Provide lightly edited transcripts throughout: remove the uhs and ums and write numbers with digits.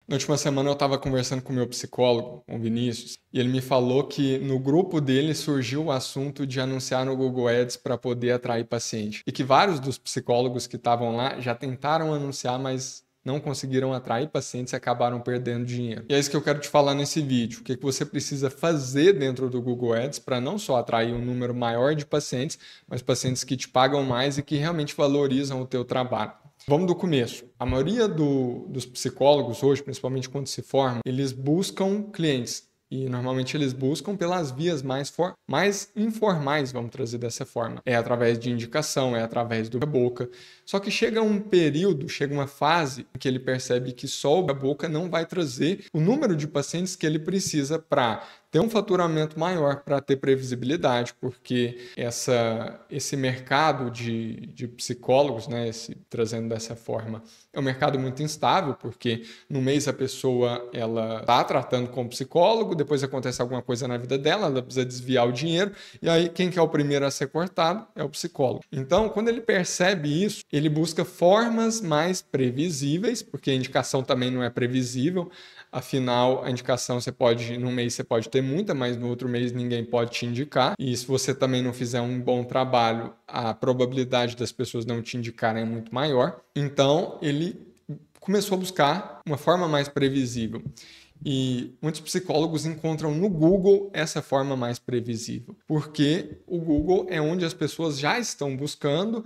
Na última semana eu estava conversando com o meu psicólogo, com o Vinícius, e ele me falou que no grupo dele surgiu o assunto de anunciar no Google Ads para poder atrair paciente. E que vários dos psicólogos que estavam lá já tentaram anunciar, mas não conseguiram atrair pacientes e acabaram perdendo dinheiro. E é isso que eu quero te falar nesse vídeo. O que você precisa fazer dentro do Google Ads para não só atrair um número maior de pacientes, mas pacientes que te pagam mais e que realmente valorizam o teu trabalho. Vamos do começo. A maioria dos psicólogos hoje, principalmente quando se formam, eles buscam clientes. E normalmente eles buscam pelas vias mais informais, vamos trazer dessa forma. É através de indicação, é através do boca a boca. Só que chega um período, chega uma fase em que ele percebe que só o boca a boca não vai trazer o número de pacientes que ele precisa para ter um faturamento maior, para ter previsibilidade, porque esse mercado de psicólogos, né, trazendo dessa forma, é um mercado muito instável, porque no mês a pessoa ela está tratando com o psicólogo, depois acontece alguma coisa na vida dela, ela precisa desviar o dinheiro, e aí quem que é o primeiro a ser cortado é o psicólogo. Então, quando ele percebe isso, ele busca formas mais previsíveis, porque a indicação também não é previsível. Afinal, a indicação num mês você pode ter muita, mas no outro mês ninguém pode te indicar. E se você também não fizer um bom trabalho, a probabilidade das pessoas não te indicarem é muito maior. Então, ele começou a buscar uma forma mais previsível. E muitos psicólogos encontram no Google essa forma mais previsível, porque o Google é onde as pessoas já estão buscando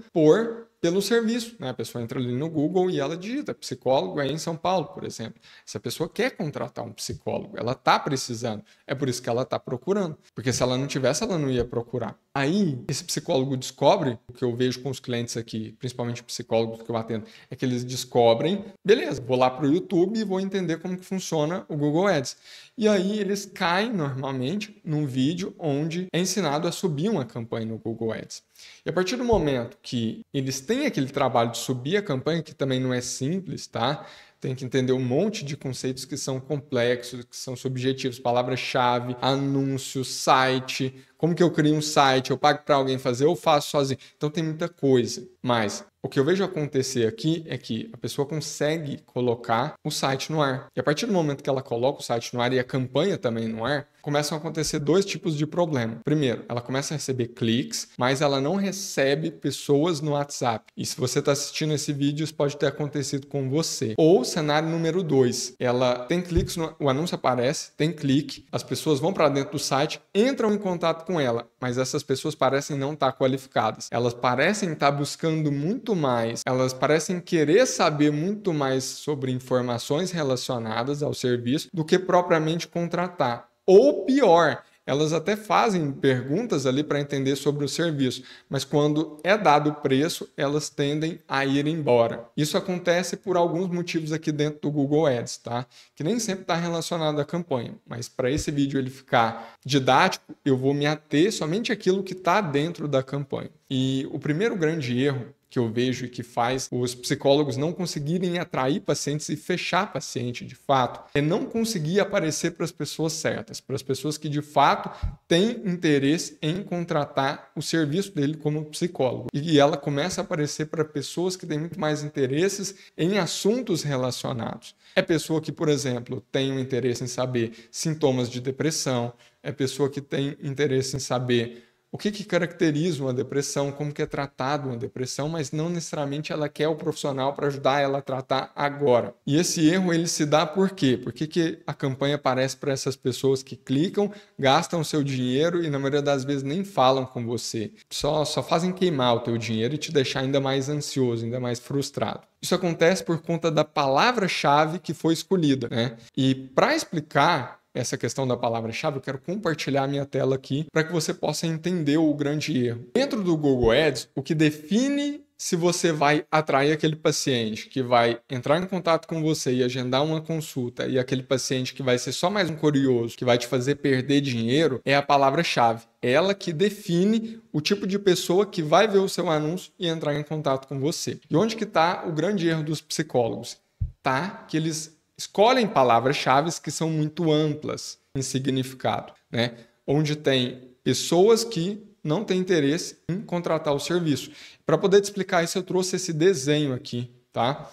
pelo serviço, né? A pessoa entra ali no Google e ela digita psicólogo aí em São Paulo, por exemplo. Se a pessoa quer contratar um psicólogo, ela está precisando, é por isso que ela está procurando, porque se ela não tivesse, ela não ia procurar. Aí, esse psicólogo descobre, o que eu vejo com os clientes aqui, principalmente psicólogos que eu atendo, é que eles descobrem, beleza, vou lá para o YouTube e vou entender como que funciona o Google Ads. E aí eles caem normalmente num vídeo onde é ensinado a subir uma campanha no Google Ads. E a partir do momento que eles têm aquele trabalho de subir a campanha, que também não é simples, tá? Tem que entender um monte de conceitos que são complexos, que são subjetivos, palavra-chave, anúncio, site, como que eu crio um site, eu pago para alguém fazer ou faço sozinho. Então tem muita coisa. Mas o que eu vejo acontecer aqui é que a pessoa consegue colocar o site no ar. E a partir do momento que ela coloca o site no ar e a campanha também no ar, começam a acontecer dois tipos de problema. Primeiro, ela começa a receber cliques, mas ela não recebe pessoas no WhatsApp. E se você está assistindo esse vídeo, isso pode ter acontecido com você. Ou cenário número 2, ela tem cliques, o anúncio aparece, tem clique, as pessoas vão para dentro do site, entram em contato com ela, mas essas pessoas parecem não estar qualificadas. Elas parecem estar buscando muito mais, elas parecem querer saber muito mais sobre informações relacionadas ao serviço do que propriamente contratar. Ou pior, elas até fazem perguntas ali para entender sobre o serviço, mas quando é dado o preço, elas tendem a ir embora. Isso acontece por alguns motivos aqui dentro do Google Ads, tá? Que nem sempre está relacionado à campanha, mas para esse vídeo ele ficar didático, eu vou me ater somente àquilo que está dentro da campanha. E o primeiro grande erro que eu vejo e que faz os psicólogos não conseguirem atrair pacientes e fechar paciente de fato, é não conseguir aparecer para as pessoas certas, para as pessoas que de fato têm interesse em contratar o serviço dele como psicólogo. E ela começa a aparecer para pessoas que têm muito mais interesses em assuntos relacionados. É pessoa que, por exemplo, tem um interesse em saber sintomas de depressão, é pessoa que tem interesse em saber o que caracteriza uma depressão, como que é tratado uma depressão, mas não necessariamente ela quer o profissional para ajudar ela a tratar agora. E esse erro ele se dá por quê? Por que a campanha aparece para essas pessoas que clicam, gastam seu dinheiro e na maioria das vezes nem falam com você. Só fazem queimar o teu dinheiro e te deixar ainda mais ansioso, ainda mais frustrado. Isso acontece por conta da palavra-chave que foi escolhida, né? E para explicar essa questão da palavra-chave, eu quero compartilhar a minha tela aqui para que você possa entender o grande erro. Dentro do Google Ads, o que define se você vai atrair aquele paciente que vai entrar em contato com você e agendar uma consulta e aquele paciente que vai ser só mais um curioso, que vai te fazer perder dinheiro, é a palavra-chave. Ela que define o tipo de pessoa que vai ver o seu anúncio e entrar em contato com você. E onde que está o grande erro dos psicólogos? Tá que eles escolhem palavras-chave que são muito amplas em significado, né? Onde tem pessoas que não têm interesse em contratar o serviço. Para poder te explicar isso, eu trouxe esse desenho aqui, tá?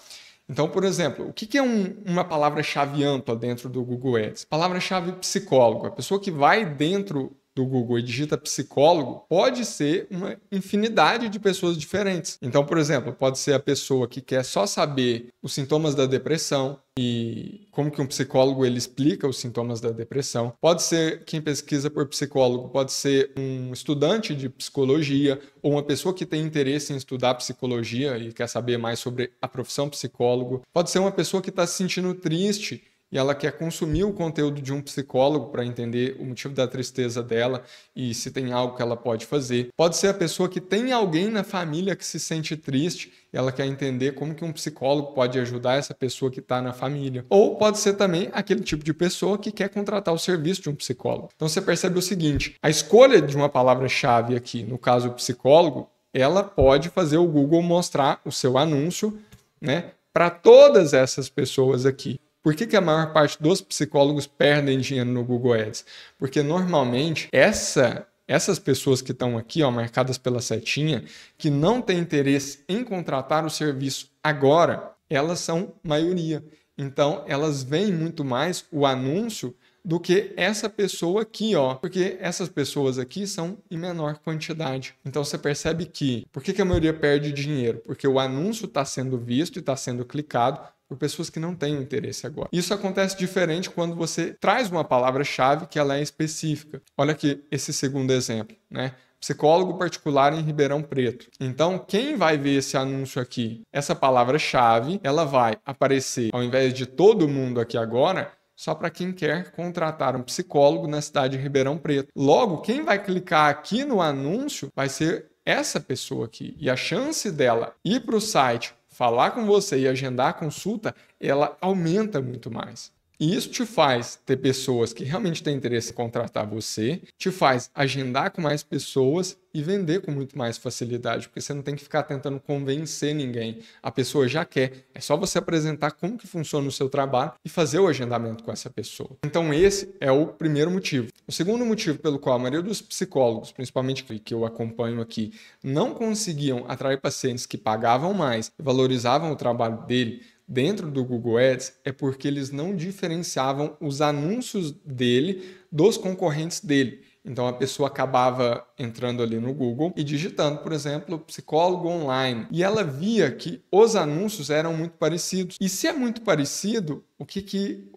Então, por exemplo, o que é uma palavra-chave ampla dentro do Google Ads? Palavra-chave psicólogo. A pessoa que vai dentro do Google e digita psicólogo, pode ser uma infinidade de pessoas diferentes. Então, por exemplo, pode ser a pessoa que quer só saber os sintomas da depressão e como que um psicólogo ele explica os sintomas da depressão. Pode ser quem pesquisa por psicólogo, pode ser um estudante de psicologia ou uma pessoa que tem interesse em estudar psicologia e quer saber mais sobre a profissão psicólogo. Pode ser uma pessoa que está se sentindo triste e ela quer consumir o conteúdo de um psicólogo para entender o motivo da tristeza dela e se tem algo que ela pode fazer. Pode ser a pessoa que tem alguém na família que se sente triste e ela quer entender como que um psicólogo pode ajudar essa pessoa que está na família. Ou pode ser também aquele tipo de pessoa que quer contratar o serviço de um psicólogo. Então você percebe o seguinte, a escolha de uma palavra-chave aqui, no caso o psicólogo, ela pode fazer o Google mostrar o seu anúncio, né, para todas essas pessoas aqui. Por que a maior parte dos psicólogos perdem dinheiro no Google Ads? Porque normalmente essas pessoas que estão aqui, ó, marcadas pela setinha, que não têm interesse em contratar o serviço agora, elas são maioria. Então, elas veem muito mais o anúncio do que essa pessoa aqui, ó, porque essas pessoas aqui são em menor quantidade. Então você percebe que, por que a maioria perde dinheiro? Porque o anúncio está sendo visto e está sendo clicado por pessoas que não têm interesse agora. Isso acontece diferente quando você traz uma palavra-chave que ela é específica. Olha aqui esse segundo exemplo, né? Psicólogo particular em Ribeirão Preto. Então, quem vai ver esse anúncio aqui? Essa palavra-chave, ela vai aparecer, ao invés de todo mundo aqui agora, só para quem quer contratar um psicólogo na cidade de Ribeirão Preto. Logo, quem vai clicar aqui no anúncio vai ser essa pessoa aqui. E a chance dela ir para o site, falar com você e agendar a consulta, ela aumenta muito mais. E isso te faz ter pessoas que realmente têm interesse em contratar você, te faz agendar com mais pessoas e vender com muito mais facilidade, porque você não tem que ficar tentando convencer ninguém. A pessoa já quer. É só você apresentar como que funciona o seu trabalho e fazer o agendamento com essa pessoa. Então esse é o primeiro motivo. O segundo motivo pelo qual a maioria dos psicólogos, principalmente que eu acompanho aqui, não conseguiam atrair pacientes que pagavam mais e valorizavam o trabalho dele dentro do Google Ads é porque eles não diferenciavam os anúncios dele dos concorrentes dele. Então a pessoa acabava entrando ali no Google e digitando, por exemplo, psicólogo online. E ela via que os anúncios eram muito parecidos. E se é muito parecido, o que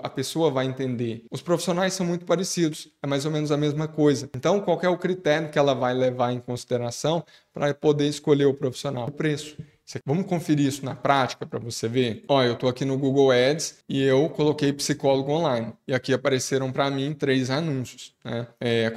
a pessoa vai entender? Os profissionais são muito parecidos, é mais ou menos a mesma coisa. Então qual que é o critério que ela vai levar em consideração para poder escolher o profissional? O preço. Vamos conferir isso na prática para você ver? Ó, eu estou aqui no Google Ads e eu coloquei psicólogo online. E aqui apareceram para mim 3 anúncios, né?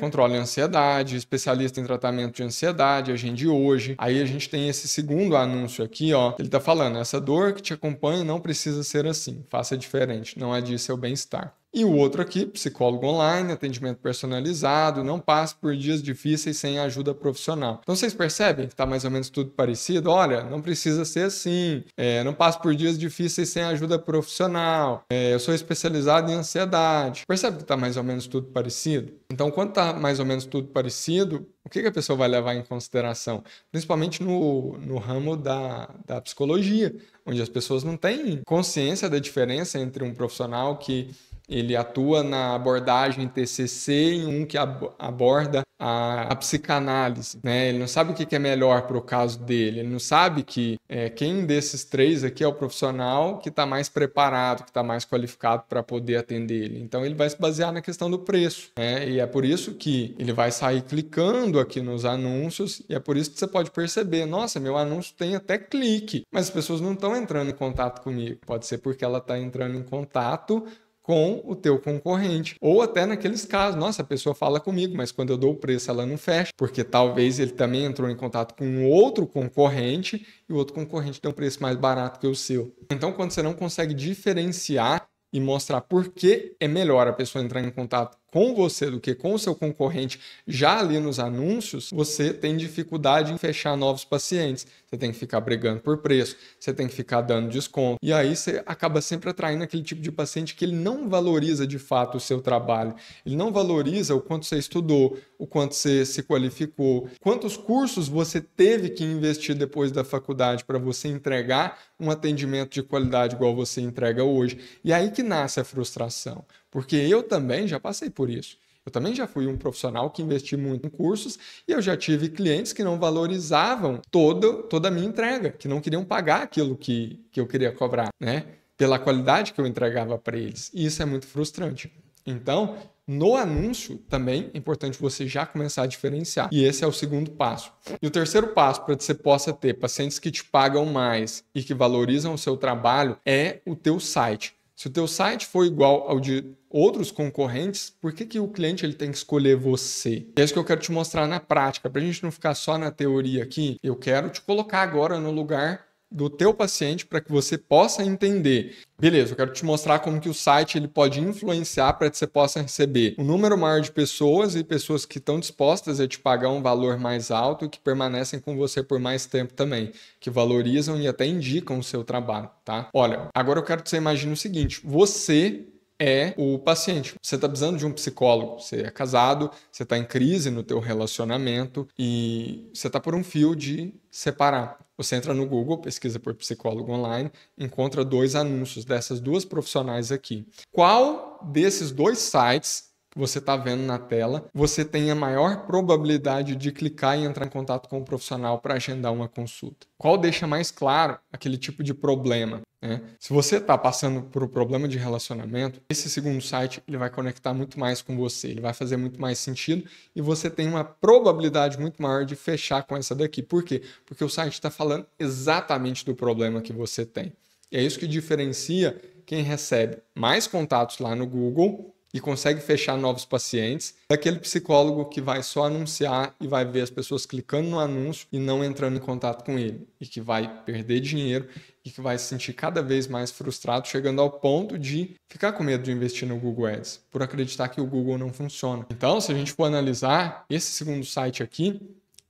Controle a ansiedade, especialista em tratamento de ansiedade, agende hoje. Aí a gente tem esse segundo anúncio aqui, ó. Ele está falando, essa dor que te acompanha não precisa ser assim. Faça diferente, não adie seu bem-estar. E o outro aqui, psicólogo online, atendimento personalizado, não passe por dias difíceis sem ajuda profissional. Então vocês percebem que está mais ou menos tudo parecido? Olha, não precisa ser assim, não passe por dias difíceis sem ajuda profissional, eu sou especializado em ansiedade. Percebe que está mais ou menos tudo parecido? Então quando está mais ou menos tudo parecido, o que a pessoa vai levar em consideração? Principalmente no ramo da psicologia, onde as pessoas não têm consciência da diferença entre um profissional que ele atua na abordagem TCC e um que aborda a psicanálise, né? Ele não sabe o que é melhor para o caso dele. Ele não sabe que quem desses 3 aqui é o profissional que está mais preparado, que está mais qualificado para poder atender ele. Então ele vai se basear na questão do preço, né? E é por isso que ele vai sair clicando aqui nos anúncios e é por isso que você pode perceber, nossa, meu anúncio tem até clique, mas as pessoas não estão entrando em contato comigo. Pode ser porque ela está entrando em contato com o teu concorrente. Ou até naqueles casos, nossa, a pessoa fala comigo, mas quando eu dou o preço ela não fecha, porque talvez ele também entrou em contato com um outro concorrente e o outro concorrente tem um preço mais barato que o seu. Então, quando você não consegue diferenciar e mostrar por que é melhor a pessoa entrar em contato com você do que com o seu concorrente já ali nos anúncios, você tem dificuldade em fechar novos pacientes. você tem que ficar brigando por preço, você tem que ficar dando desconto. E aí você acaba sempre atraindo aquele tipo de paciente que ele não valoriza de fato o seu trabalho, ele não valoriza o quanto você estudou, o quanto você se qualificou, quantos cursos você teve que investir depois da faculdade para você entregar um atendimento de qualidade igual você entrega hoje. E aí que nasce a frustração, porque eu também já passei por isso. Eu também já fui um profissional que investi muito em cursos e eu já tive clientes que não valorizavam toda a minha entrega, que não queriam pagar aquilo que eu queria cobrar, né? Pela qualidade que eu entregava para eles. E isso é muito frustrante. Então, no anúncio também é importante você já começar a diferenciar. E esse é o segundo passo. E o terceiro passo para que você possa ter pacientes que te pagam mais e que valorizam o seu trabalho é o teu site. Se o teu site for igual ao de outros concorrentes, por que o cliente ele tem que escolher você? É isso que eu quero te mostrar na prática. Para a gente não ficar só na teoria aqui, eu quero te colocar agora no lugar do teu paciente para que você possa entender. Beleza, eu quero te mostrar como que o site ele pode influenciar para que você possa receber um número maior de pessoas e pessoas que estão dispostas a te pagar um valor mais alto e que permanecem com você por mais tempo também, que valorizam e até indicam o seu trabalho, tá? Olha, agora eu quero que você imagine o seguinte, você é o paciente. Você está precisando de um psicólogo, você é casado, você está em crise no teu relacionamento e você está por um fio de separar. Você entra no Google, pesquisa por psicólogo online, encontra 2 anúncios dessas 2 profissionais aqui. Qual desses 2 sites que você está vendo na tela, você tem a maior probabilidade de clicar e entrar em contato com o profissional para agendar uma consulta? Qual deixa mais claro aquele tipo de problema? Né? Se você está passando por um problema de relacionamento, esse segundo site ele vai conectar muito mais com você, ele vai fazer muito mais sentido e você tem uma probabilidade muito maior de fechar com essa daqui. Por quê? Porque o site está falando exatamente do problema que você tem. E é isso que diferencia quem recebe mais contatos lá no Google e consegue fechar novos pacientes, daquele psicólogo que vai só anunciar e vai ver as pessoas clicando no anúncio e não entrando em contato com ele, e que vai perder dinheiro e que vai se sentir cada vez mais frustrado, chegando ao ponto de ficar com medo de investir no Google Ads, por acreditar que o Google não funciona. Então, se a gente for analisar, esse segundo site aqui,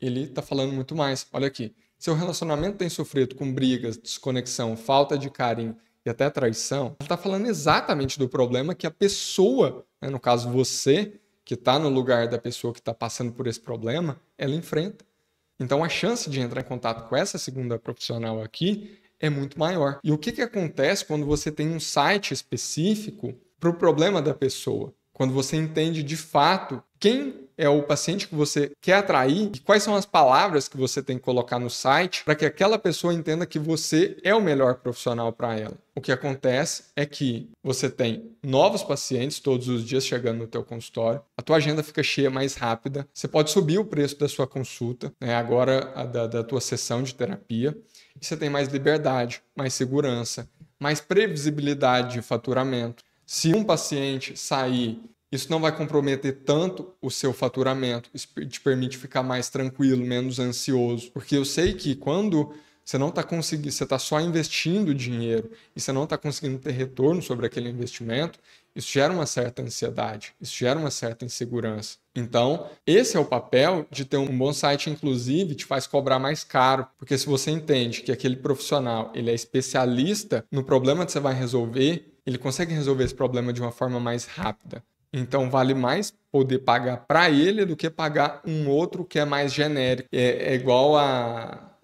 ele está falando muito mais. Olha aqui, seu relacionamento tem sofrido com brigas, desconexão, falta de carinho, e até traição, ela está falando exatamente do problema que a pessoa, né, no caso você, que está no lugar da pessoa que está passando por esse problema, ela enfrenta. Então a chance de entrar em contato com essa segunda profissional aqui é muito maior. E o que acontece quando você tem um site específico para o problema da pessoa? Quando você entende de fato quem é o paciente que você quer atrair e quais são as palavras que você tem que colocar no site para que aquela pessoa entenda que você é o melhor profissional para ela. O que acontece é que você tem novos pacientes todos os dias chegando no teu consultório, a tua agenda fica cheia mais rápida, você pode subir o preço da sua consulta, né, agora da tua sessão de terapia, e você tem mais liberdade, mais segurança, mais previsibilidade de faturamento. Se um paciente sair, isso não vai comprometer tanto o seu faturamento, isso te permite ficar mais tranquilo, menos ansioso, porque eu sei que quando você não está conseguindo, você está só investindo dinheiro e você não está conseguindo ter retorno sobre aquele investimento, isso gera uma certa ansiedade, isso gera uma certa insegurança. Então, esse é o papel de ter um bom site, inclusive, te faz cobrar mais caro, porque se você entende que aquele profissional ele é especialista no problema que você vai resolver, ele consegue resolver esse problema de uma forma mais rápida. Então, vale mais poder pagar para ele do que pagar um outro que é mais genérico. É igual a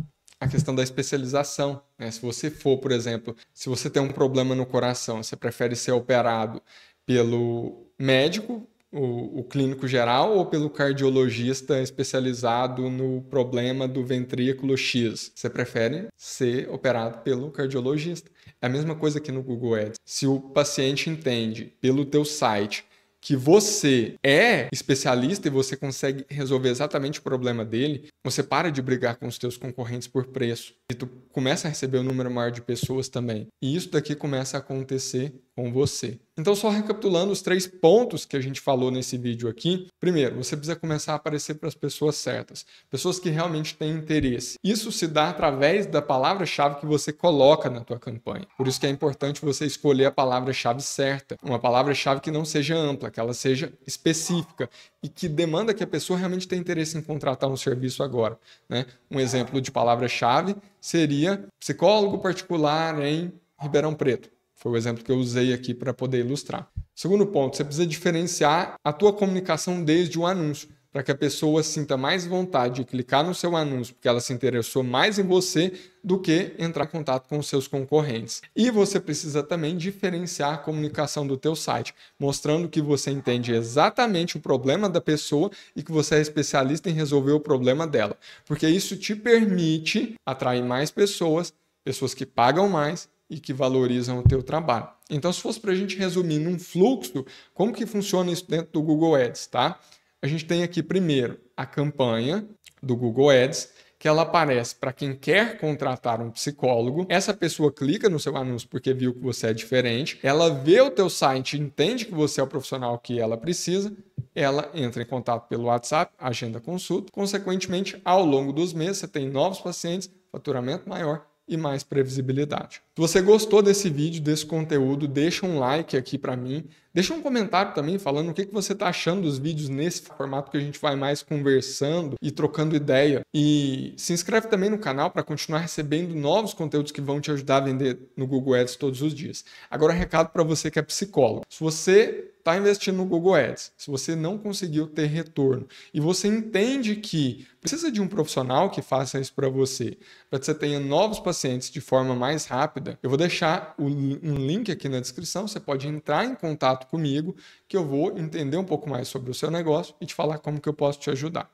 questão da especialização, né? Se você for, por exemplo, se você tem um problema no coração, você prefere ser operado pelo médico, o clínico geral, ou pelo cardiologista especializado no problema do ventrículo X? Você prefere ser operado pelo cardiologista. É a mesma coisa aqui no Google Ads. Se o paciente entende pelo teu site que você é especialista e você consegue resolver exatamente o problema dele, você para de brigar com os teus concorrentes por preço e tu começa a receber um número maior de pessoas também. E isso daqui começa a acontecer com você. Então, só recapitulando os 3 pontos que a gente falou nesse vídeo aqui. Primeiro, você precisa começar a aparecer para as pessoas certas, pessoas que realmente têm interesse. Isso se dá através da palavra-chave que você coloca na tua campanha. Por isso que é importante você escolher a palavra-chave certa, uma palavra-chave que não seja ampla, que ela seja específica e que demanda que a pessoa realmente tenha interesse em contratar um serviço agora, né? Um exemplo de palavra-chave seria psicólogo particular em Ribeirão Preto. Foi o exemplo que eu usei aqui para poder ilustrar. Segundo ponto, você precisa diferenciar a tua comunicação desde o anúncio, para que a pessoa sinta mais vontade de clicar no seu anúncio, porque ela se interessou mais em você do que entrar em contato com os seus concorrentes. E você precisa também diferenciar a comunicação do teu site, mostrando que você entende exatamente o problema da pessoa e que você é especialista em resolver o problema dela, porque isso te permite atrair mais pessoas, pessoas que pagam mais e que valorizam o teu trabalho. Então, se fosse para a gente resumir num fluxo, como que funciona isso dentro do Google Ads, tá? A gente tem aqui primeiro a campanha do Google Ads, que ela aparece para quem quer contratar um psicólogo. Essa pessoa clica no seu anúncio porque viu que você é diferente, ela vê o teu site, entende que você é o profissional que ela precisa, ela entra em contato pelo WhatsApp, agenda consulta. Consequentemente, ao longo dos meses, você tem novos pacientes, faturamento maior e mais previsibilidade. Se você gostou desse vídeo, desse conteúdo, deixa um like aqui para mim. Deixa um comentário também falando o que você está achando dos vídeos nesse formato que a gente vai mais conversando e trocando ideia. E se inscreve também no canal para continuar recebendo novos conteúdos que vão te ajudar a vender no Google Ads todos os dias. Agora, recado para você que é psicólogo. Se você está investindo no Google Ads, se você não conseguiu ter retorno e você entende que precisa de um profissional que faça isso para você que você tenha novos pacientes de forma mais rápida, eu vou deixar um link aqui na descrição, você pode entrar em contato comigo que eu vou entender um pouco mais sobre o seu negócio e te falar como que eu posso te ajudar.